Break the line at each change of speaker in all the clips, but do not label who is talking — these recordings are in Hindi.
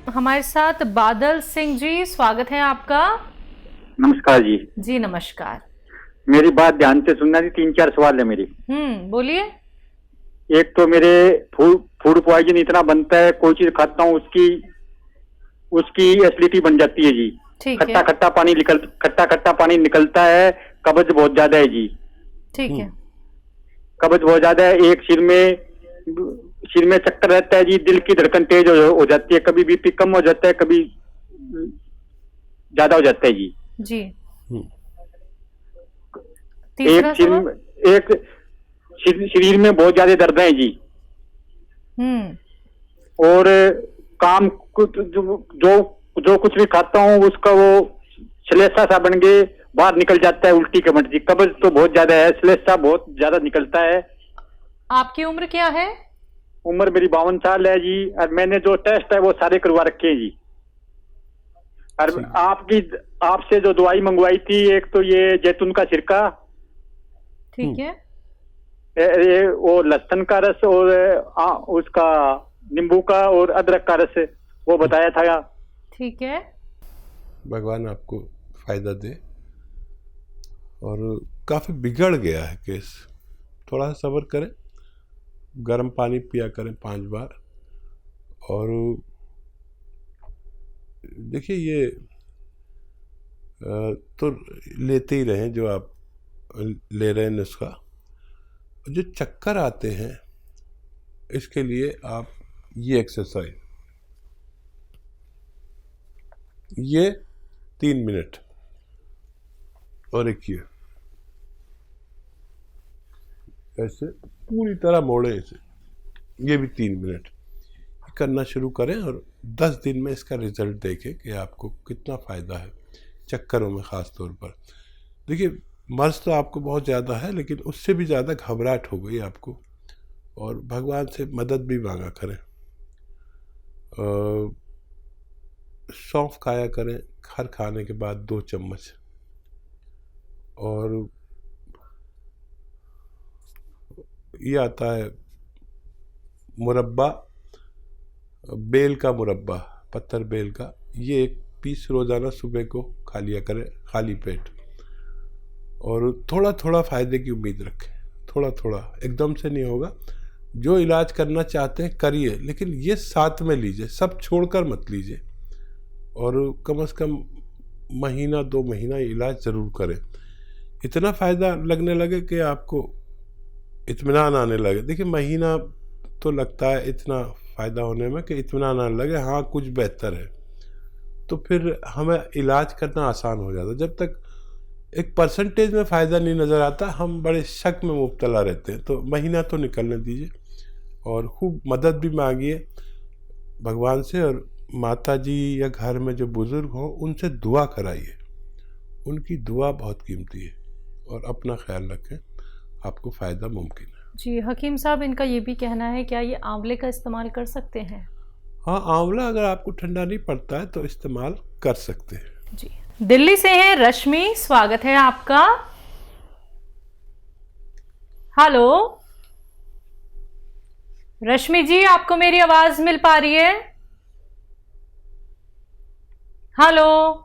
हमारे साथ बादल सिंह जी, स्वागत है आपका।
नमस्कार जी।
जी नमस्कार।
मेरी बात ध्यान से सुनना जी, 3-4 सवाल है मेरी।
बोलिए।
एक तो मेरे फूड पॉइजन इतना बनता है, कोई चीज खाता हूँ उसकी उसकी एसिडिटी बन जाती है जी।
ठीक है।
खट्टा खट्टा पानी निकलता है। कब्ज बहुत ज्यादा है जी।
ठीक है।
कब्ज बहुत ज्यादा है। एक सिर में चक्कर रहता है जी। दिल की धड़कन तेज हो जाती है। कभी बीपी कम हो जाता है, कभी ज्यादा हो जाता है जी।
जी। तीसरा सवाल।
एक शरीर में बहुत ज्यादा दर्द है जी। और काम जो कुछ भी खाता हूँ उसका वो श्लेषा सा बन के बाहर निकल जाता है, उल्टी के मट जी। कब्ज तो बहुत ज्यादा है, श्लेषा बहुत ज्यादा निकलता है।
आपकी उम्र क्या है?
उम्र मेरी 52 साल है जी। और मैंने जो टेस्ट है वो सारे करवा रखे हैं जी। और आपसे जो दवाई मंगवाई थी, एक तो ये जैतून का सिरका,
ठीक है,
ये वो लहसुन का रस और उसका नींबू का और अदरक का रस, वो बताया था।
ठीक है।
भगवान आपको फायदा दे। और काफ़ी बिगड़ गया है केस, थोड़ा सा सब्र करें। गर्म पानी पिया करें 5 बार। और देखिए ये तो लेते ही रहें जो आप ले रहे हैं नुस्खा। जो चक्कर आते हैं इसके लिए आप ये एक्सरसाइज, ये 3 मिनट, और एक ये ऐसे पूरी तरह मोड़े इसे, ये भी 3 मिनट करना शुरू करें। और 10 दिन में इसका रिजल्ट देखें कि आपको कितना फ़ायदा है चक्करों में। ख़ास तौर पर देखिए, मर्ज तो आपको बहुत ज़्यादा है, लेकिन उससे भी ज़्यादा घबराहट हो गई आपको। और भगवान से मदद भी मांगा करें। सौंफ खाया करें हर खाने के बाद 2 चम्मच। और ये आता है मुरब्बा, बेल का मुरब्बा, पत्थर बेल का, ये 1 पीस रोज़ाना सुबह को खा लिया करें खाली पेट। और थोड़ा थोड़ा फ़ायदे की उम्मीद रखें, थोड़ा थोड़ा, एकदम से नहीं होगा। जो इलाज करना चाहते हैं करिए, लेकिन ये साथ में लीजिए, सब छोड़कर मत लीजिए। और कम से कम महीना 2 महीना इलाज ज़रूर करें। इतना फ़ायदा लगने लगे कि आपको इत्मीनान आने लगे। देखिए, महीना तो लगता है इतना फ़ायदा होने में कि इत्मीनान आने लगे, हाँ कुछ बेहतर है, तो फिर हमें इलाज करना आसान हो जाता है। जब तक एक परसेंटेज में फ़ायदा नहीं नज़र आता, हम बड़े शक में मुब्तला रहते हैं। तो महीना तो निकलने दीजिए और खूब मदद भी मांगिए भगवान से। और माता जी या घर में जो बुज़ुर्ग हों उनसे दुआ कराइए, उनकी दुआ बहुत कीमती है। और अपना ख्याल रखें, आपको फ़ायदा मुमकिन है।
जी हकीम साहब, इनका ये भी कहना है, क्या ये आंवले का इस्तेमाल कर सकते हैं?
हाँ, आंवला अगर आपको ठंडा नहीं पड़ता है तो इस्तेमाल कर सकते हैं
जी। दिल्ली से हैं रश्मि, स्वागत है आपका। हेलो रश्मि जी, आपको मेरी आवाज मिल पा रही है? हेलो,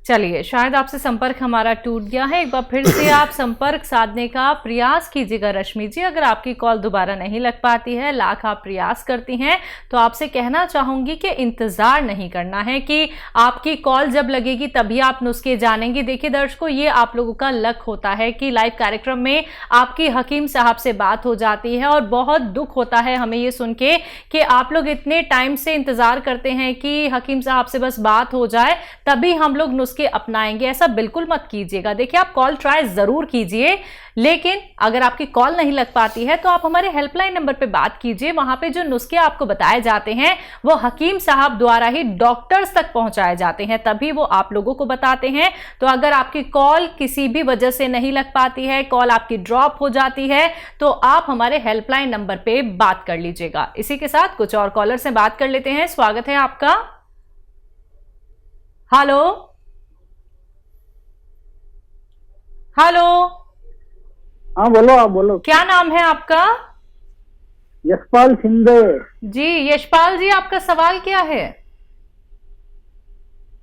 चलिए शायद आपसे संपर्क हमारा टूट गया है। एक बार फिर से आप संपर्क साधने का प्रयास कीजिएगा रश्मि जी। अगर आपकी कॉल दोबारा नहीं लग पाती है, लाख आप प्रयास करती हैं, तो आपसे कहना चाहूंगी कि इंतजार नहीं करना है कि आपकी कॉल जब लगेगी तभी आप नुस्खे जानेंगे। देखिए दर्शकों, ये आप लोगों का लक होता है कि लाइव कार्यक्रम में आपकी हकीम साहब से बात हो जाती है। और बहुत दुख होता है हमें ये सुन के कि आप लोग इतने टाइम से इंतजार करते हैं कि हकीम साहब से बस बात हो जाए तभी हम लोग नुस्खे अपनाएंगे। ऐसा बिल्कुल मत कीजिएगा। देखिए, आप कॉल ट्राई जरूर कीजिए, लेकिन अगर आपकी कॉल नहीं लग पाती है तो आप हमारे हेल्पलाइन नंबर पे बात कीजिए। वहां पे जो नुस्खे आपको बताए जाते हैं वो हकीम साहब द्वारा ही डॉक्टर्स तक पहुंचाए जाते हैं, तभी वो आप लोगों को बताते हैं। तो अगर आपकी कॉल किसी भी वजह से नहीं लग पाती है, कॉल आपकी ड्रॉप हो जाती है, तो आप हमारे हेल्पलाइन नंबर पे बात कर लीजिएगा। इसी के साथ कुछ और कॉलर से बात कर लेते हैं। स्वागत है आपका। Hello hello.
हाँ बोलो, आप बोलो।
क्या नाम है आपका?
यशपाल शिंदे।
जी यशपाल जी, आपका सवाल क्या है?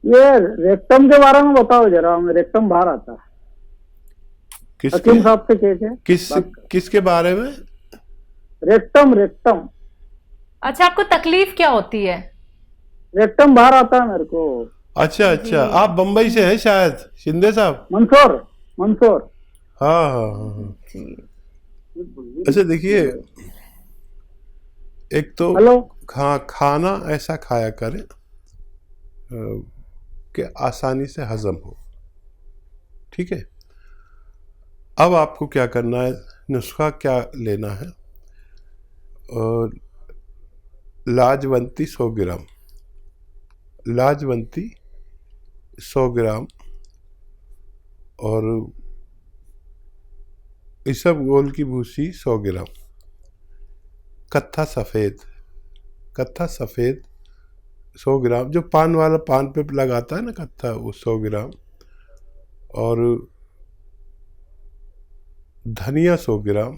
ये रेक्टम के बारे में बताओ जरा, हमें रेक्टम बाहर आता है। हकीम
किसके
साहब से केस है।
किसके बारे में?
रेक्टम रेक्टम
अच्छा, आपको तकलीफ क्या होती है?
रेक्टम बाहर आता है मेरे को।
अच्छा अच्छा, आप बम्बई से हैं शायद शिंदे साहब?
मंदसौर मंदसौर।
हाँ हाँ हाँ हाँ।
जी।
अच्छा देखिए, एक तो
हेलो।
खाना ऐसा खाया करें कि आसानी से हजम हो, ठीक है। अब आपको क्या करना है, नुस्खा क्या लेना है, और लाजवंती 100 ग्राम, लाजवंती 100 ग्राम, और इसबगोल की भूसी 100 ग्राम, कत्था सफ़ेद 100 ग्राम, जो पान वाला पान पे लगाता है ना कत्था, वो 100 ग्राम, और धनिया 100 ग्राम,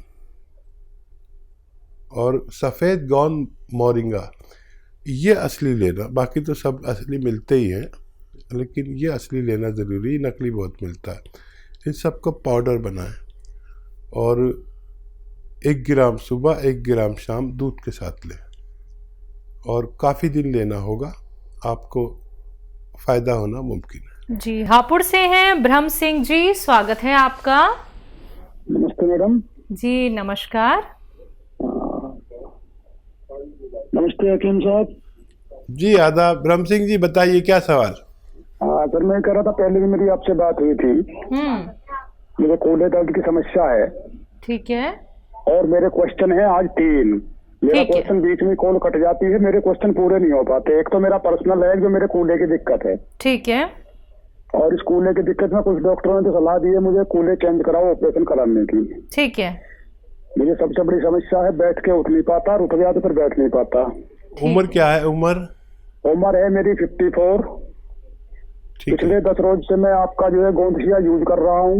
और सफ़ेद गौन मोरिंगा, ये असली लेना। बाकी तो सब असली मिलते ही हैं, लेकिन ये असली लेना ज़रूरी, नकली बहुत मिलता है। इन सबको पाउडर बनाएं, और 1 ग्राम सुबह 1 ग्राम शाम दूध के साथ लें, और काफ़ी दिन लेना होगा, आपको फ़ायदा होना मुमकिन है।
जी, हापुड़ से हैं ब्रह्म सिंह जी, स्वागत है आपका।
नमस्ते मैडम।
जी नमस्कार।
नमस्ते हकीम साहब।
जी आदाब। ब्रह्म सिंह जी बताइए, क्या सवाल?
सर मैं कह रहा था, पहले भी मेरी आपसे बात हुई थी। मुझे कूल्हे दर्द की समस्या है।
ठीक है।
और मेरे क्वेश्चन है आज 3। मेरा
ठीक है।
क्वेश्चन बीच में कॉल कट जाती है, मेरे क्वेश्चन पूरे नहीं हो पाते। एक तो मेरा पर्सनल है जो मेरे कूल्हे की दिक्कत है,
ठीक है।
और इस कूल्हे की दिक्कत में कुछ डॉक्टरों ने तो सलाह दी है मुझे कूल्हे चेंज कराओ, ऑपरेशन कराने की।
ठीक है।
मुझे सबसे बड़ी समस्या है, बैठ के उठ नहीं पाता, रुक गया तो फिर बैठ नहीं पाता।
उम्र क्या है?
उम्र है मेरी 54।
ठीक
पिछले
है।
10 रोज से मैं आपका जो है गोंदसिया यूज कर रहा हूँ।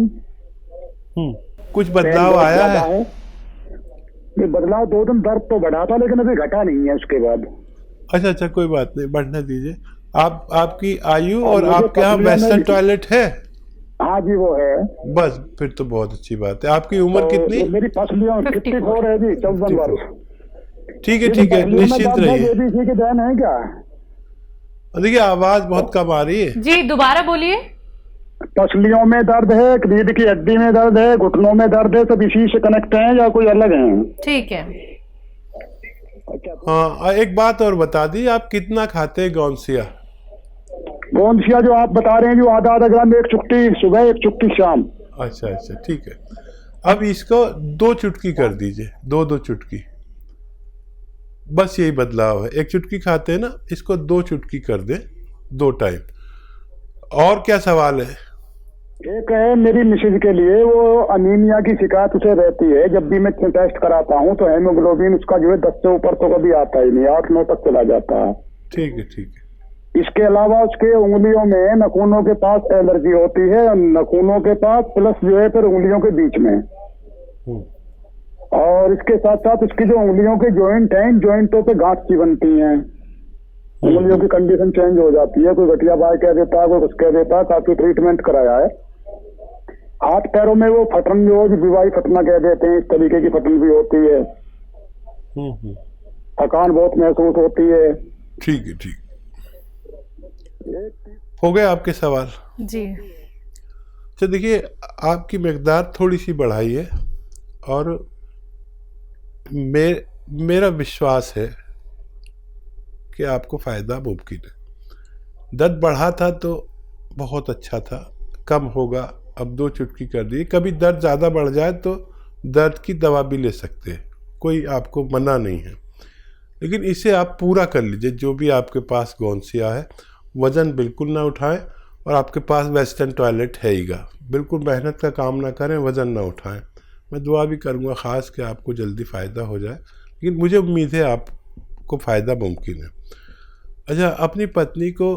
कुछ बदलाव आया है?
ये बदलाव 2 दिन दर्द तो बढ़ा था, लेकिन अभी घटा नहीं है उसके बाद।
अच्छा अच्छा, कोई बात नहीं, बढ़ने दीजिए। आपकी आयु और
मुझे
आपके यहाँ
पसलियों में
वेस्टर्न
भी-
टॉयलेट है?
हाँ जी वो है।
बस फिर तो बहुत अच्छी बात है। आपकी उम्र
तो
कितनी?
मेरी पसलियों 54 है जी, 54 वर्ष।
ठीक है, निश्चिंत रहिए।
एबीसी के देन है क्या?
देखिए आवाज बहुत कम आ रही है।
जी दोबारा बोलिए।
पसलियों में दर्द है, रीढ़ की हड्डी में दर्द है, घुटनों में दर्द है, सब इसी से कनेक्ट है या कोई अलग है?
ठीक है।
हाँ, एक बात और बता दी, आप कितना खाते हैं गौनसिया?
गोंदसिया जो आप बता रहे हैं, जो आधा ग्राम, 1 चुटकी सुबह 1 चुटकी शाम।
अच्छा अच्छा, ठीक है। अब इसको 2 चुटकी कर दीजिए, 2 चुटकी, बस यही बदलाव है। 1 चुटकी खाते हैं ना, इसको 2 चुटकी कर दें 2 टाइम। और क्या सवाल है?
एक है मेरी मिसेज के लिए, वो अनीमिया की शिकायत उसे रहती है। जब भी मैं टेस्ट कराता हूँ तो हेमोग्लोबिन उसका जो है 10 से ऊपर तो कभी आता ही नहीं, 8-9 तक चला जाता है।
ठीक है ठीक है।
इसके अलावा उसके उंगलियों में नखूनों के पास एलर्जी होती है, नखूनों के पास प्लस जो है फिर उंगलियों के बीच में। और इसके साथ साथ उसकी जो उंगलियों के जॉइंट हैं, इन जॉइंटों पे गांठ सी बनती हैं। उंगलियों की कंडीशन चेंज हो जाती है, कोई गठिया बाय कह देता है, कोई कुछ कह देता है। काफी ट्रीटमेंट कराया है। हाथ पैरों में वो फटन जो विवाही फटना कह देते हैं, इस तरीके की फटन भी होती है। थकान बहुत महसूस होती है।
ठीक है, ठीक हो गए आपके सवाल?
जी।
तो देखिए, आपकी मकदार थोड़ी सी बढ़ाई है, और मेरा विश्वास है कि आपको फ़ायदा मुमकिन है। दर्द बढ़ा था तो बहुत अच्छा था, कम होगा। अब 2 चुटकी कर दी। कभी दर्द ज़्यादा बढ़ जाए तो दर्द की दवा भी ले सकते हैं, कोई आपको मना नहीं है। लेकिन इसे आप पूरा कर लीजिए। जो भी आपके पास गौनसिया है, वज़न बिल्कुल ना उठाएं, और आपके पास वेस्टर्न टॉयलेट है हीगा, बिल्कुल मेहनत का काम ना करें, वज़न ना उठाएं। मैं दुआ भी करूँगा ख़ास कि आपको जल्दी फ़ायदा हो जाए, लेकिन मुझे उम्मीद है आपको फ़ायदा मुमकिन है। अच्छा, अपनी पत्नी को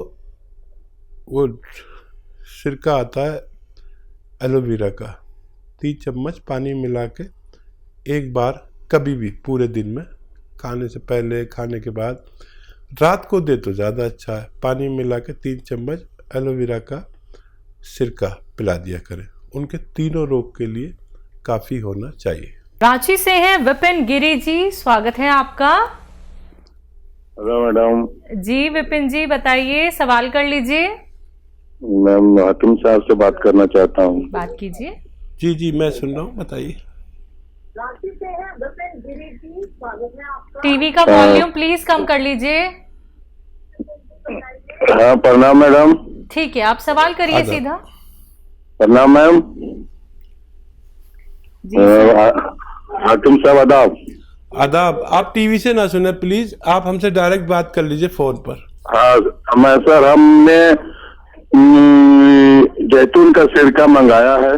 वो सिरका आता है एलोवेरा का, 3 चम्मच पानी मिला के एक बार कभी भी पूरे दिन में, खाने से पहले, खाने के बाद, रात को दे तो ज़्यादा अच्छा है। पानी मिला के 3 चम्मच एलोवेरा का सिरका पिला दिया करें। उनके तीनों रोग के लिए काफ़ी होना चाहिए।
रांची से हैं विपिन गिरी जी, स्वागत है आपका।
Hello madam.
जी विपिन जी बताइए, सवाल कर लीजिए।
मैं हातिम साहब से बात करना चाहता हूँ।
बात कीजिए।
जी जी मैं सुन रहा हूँ, बताइए।
टीवी का वॉल्यूम प्लीज कम कर लीजिए।
हाँ प्रणाम मैडम।
ठीक है, आप सवाल करिए
आदाब।
सीधा।
प्रणाम मैम।
जी सर।
हातिम साहब आदाब।
आदाब। आप टीवी से ना सुने प्लीज, आप हमसे डायरेक्ट बात कर लीजिए फोन पर।
हाँ मैं सर, हमने जैतून का सिरका मंगाया है।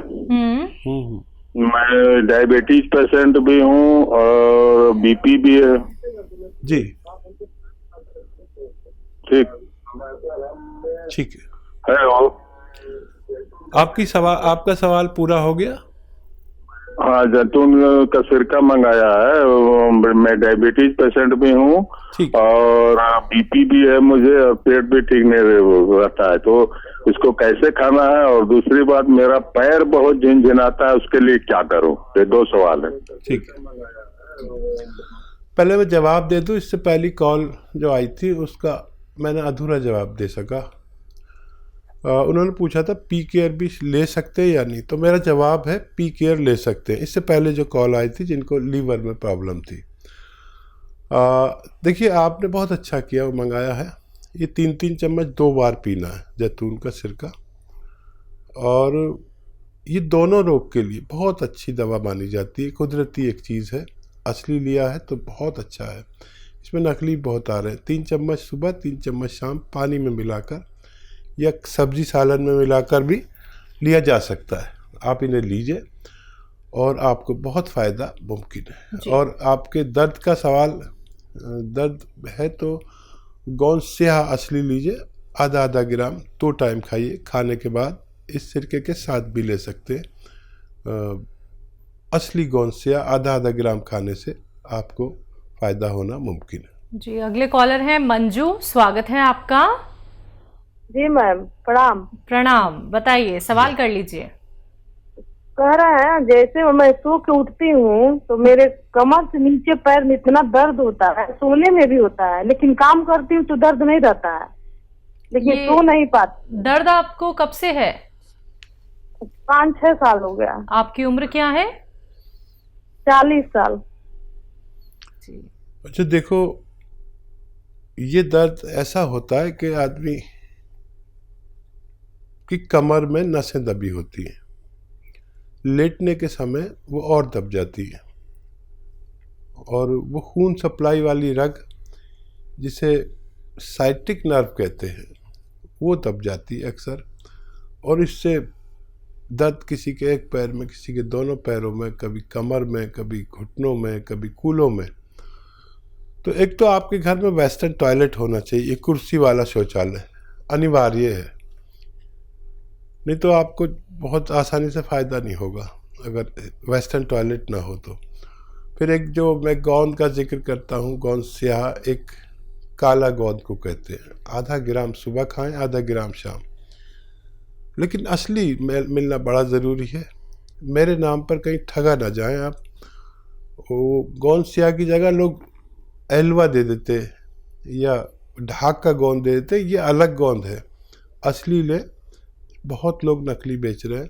मैं डायबिटीज पेशेंट भी हूँ और बीपी भी है।
जी
ठीक
ठीक
है।
आपका सवाल पूरा हो गया।
हाँ जैतून का सिरका मंगाया है। मैं डायबिटीज पेशेंट भी हूँ
ठीक।
और बीपी भी है मुझे और पेट भी ठीक नहीं रहता है, तो इसको कैसे खाना है? और दूसरी बात, मेरा पैर बहुत झिनझिनाता है, उसके लिए क्या करूँ? ये 2 सवाल है।
ठीक है, पहले मैं जवाब दे दूं। इससे पहली कॉल जो आई थी उसका मैंने अधूरा जवाब दे सका। उन्होंने पूछा था पी केयर भी ले सकते हैं या नहीं, तो मेरा जवाब है पी केयर ले सकते हैं। इससे पहले जो कॉल आई थी जिनको लीवर में प्रॉब्लम थी, देखिए आपने बहुत अच्छा किया, वो मंगाया है। ये 3-3 चम्मच 2 बार पीना है जैतून का सिरका, और ये दोनों रोग के लिए बहुत अच्छी दवा मानी जाती है। कुदरती एक चीज़ है, असली लिया है तो बहुत अच्छा है। इसमें नकली बहुत आ रहे हैं। 3 चम्मच सुबह, 3 चम्मच शाम पानी में मिलाकर या सब्जी सालन में मिलाकर भी लिया जा सकता है। आप इन्हें लीजिए और आपको बहुत फ़ायदा मुमकिन है। और आपके दर्द का सवाल, दर्द है तो गोंद स्याह असली लीजिए, आधा ग्राम 2 टाइम खाइए। खाने के बाद इस सिरके के साथ भी ले सकते हैं। असली गोंद स्याह आधा ग्राम खाने से आपको फ़ायदा होना मुमकिन है।
जी अगले कॉलर हैं मंजू, स्वागत है आपका।
जी मैम प्रणाम।
प्रणाम, बताइए, सवाल कर लीजिए।
कह रहे हैं जैसे मैं सो के उठती हूँ तो मेरे कमर से नीचे पैर में इतना दर्द होता है, सोने में भी होता है, लेकिन काम करती हूँ तो दर्द नहीं रहता है, लेकिन सो नहीं पाती।
दर्द आपको कब से है?
5-6 साल हो गया।
आपकी उम्र क्या है?
40 साल।
अच्छा देखो, ये दर्द ऐसा होता है कि आदमी की कमर में नसें दबी होती हैं, लेटने के समय वो और दब जाती है, और वो खून सप्लाई वाली रग जिसे साइटिक नर्व कहते हैं वो दब जाती है अक्सर, और इससे दर्द किसी के एक पैर में, किसी के दोनों पैरों में, कभी कमर में, कभी घुटनों में, कभी कूल्हों में। तो एक तो आपके घर में वेस्टर्न टॉयलेट होना चाहिए, कुर्सी वाला शौचालय अनिवार्य है, नहीं तो आपको बहुत आसानी से फ़ायदा नहीं होगा अगर वेस्टर्न टॉयलेट ना हो तो। फिर एक जो मैं गोंद का जिक्र करता हूँ, गोंद स्याह, एक काला गोंद को कहते हैं, आधा ग्राम सुबह खाएं, आधा ग्राम शाम। लेकिन असली मिलना बड़ा ज़रूरी है। मेरे नाम पर कहीं ठगा ना जाएं आप। वो गोंद स्याह की जगह लोग एलवा दे देते या ढाक का गोंद दे देते, ये अलग गोंद है, असली ले। बहुत लोग नकली बेच रहे हैं।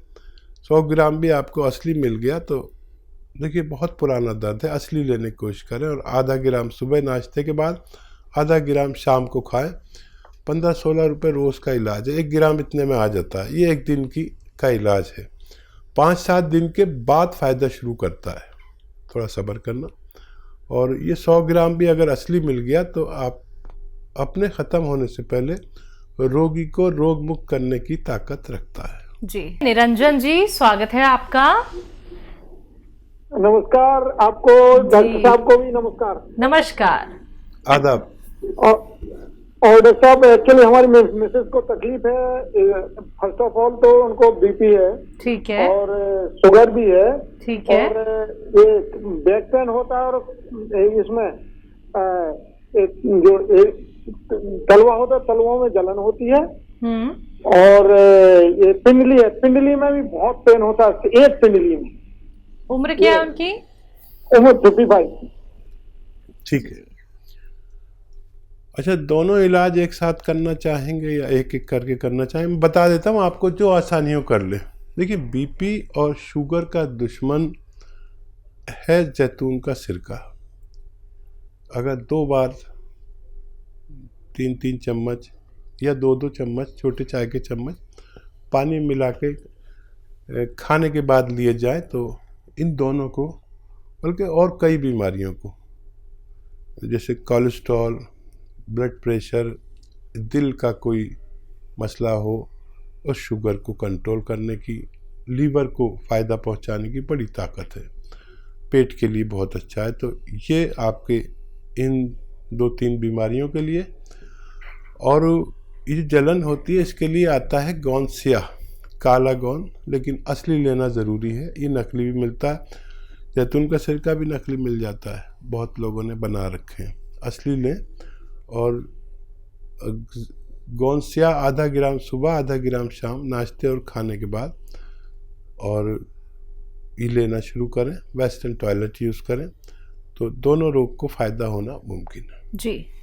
100 ग्राम भी आपको असली मिल गया तो देखिए बहुत पुराना दर्द है, असली लेने की कोशिश करें। और आधा ग्राम सुबह नाश्ते के बाद, आधा ग्राम शाम को खाएं। 15-16 रुपये रोज़ का इलाज है, 1 ग्राम इतने में आ जाता है। ये 1 दिन का इलाज है। 5-7 दिन के बाद फ़ायदा शुरू करता है, थोड़ा सब्र करना। और ये 100 ग्राम भी अगर असली मिल गया तो आप अपने ख़त्म होने से पहले रोगी को रोग मुक्त करने की ताकत रखता है।
जी निरंजन जी, स्वागत है आपका।
नमस्कार आपको, डॉक्टर साहब को भी नमस्कार।
नमस्कार।
आदाब।
और डॉक्टर साहब, एक्चुअली हमारी मिसेस को तकलीफ है। फर्स्ट ऑफ ऑल तो उनको बीपी है,
ठीक है,
और शुगर भी है,
ठीक है,
और ये बैक पेन होता है, और इसमें एक जो एक तलवा होता है, तलवों में जलन होती है, और ये पिंडली है, पिंडली में भी बहुत पेन होता है, एक पिंडली में।
उम्र क्या है उनकी?
उम्र 55।
ठीक है। अच्छा, दोनों इलाज एक साथ करना चाहेंगे या एक एक करके करना चाहेंगे? मैं बता देता हूँ आपको, जो आसानी हो कर ले। देखिए, बीपी और शुगर का दुश्मन है जैतून का सिरका। अगर 2 बार 3-3 चम्मच या 2-2 चम्मच छोटे चाय के चम्मच पानी मिला के खाने के बाद लिए जाए तो इन दोनों को, बल्कि और कई बीमारियों को, जैसे कोलेस्ट्रॉल, ब्लड प्रेशर, दिल का कोई मसला हो और शुगर को कंट्रोल करने की, लीवर को फ़ायदा पहुंचाने की बड़ी ताकत है। पेट के लिए बहुत अच्छा है। तो ये आपके इन 2-3 बीमारियों के लिए। और ये जलन होती है, इसके लिए आता है गौनसिया, काला गौन, लेकिन असली लेना ज़रूरी है। ये नकली भी मिलता है, जैतून का सिरका भी नकली मिल जाता है, बहुत लोगों ने बना रखे हैं। असली लें। और गौनसिया आधा ग्राम सुबह, आधा ग्राम शाम, नाश्ते और खाने के बाद, और ये लेना शुरू करें। वेस्टर्न टॉयलेट यूज़ करें तो दोनों रोग को फ़ायदा होना मुमकिन है।
जी।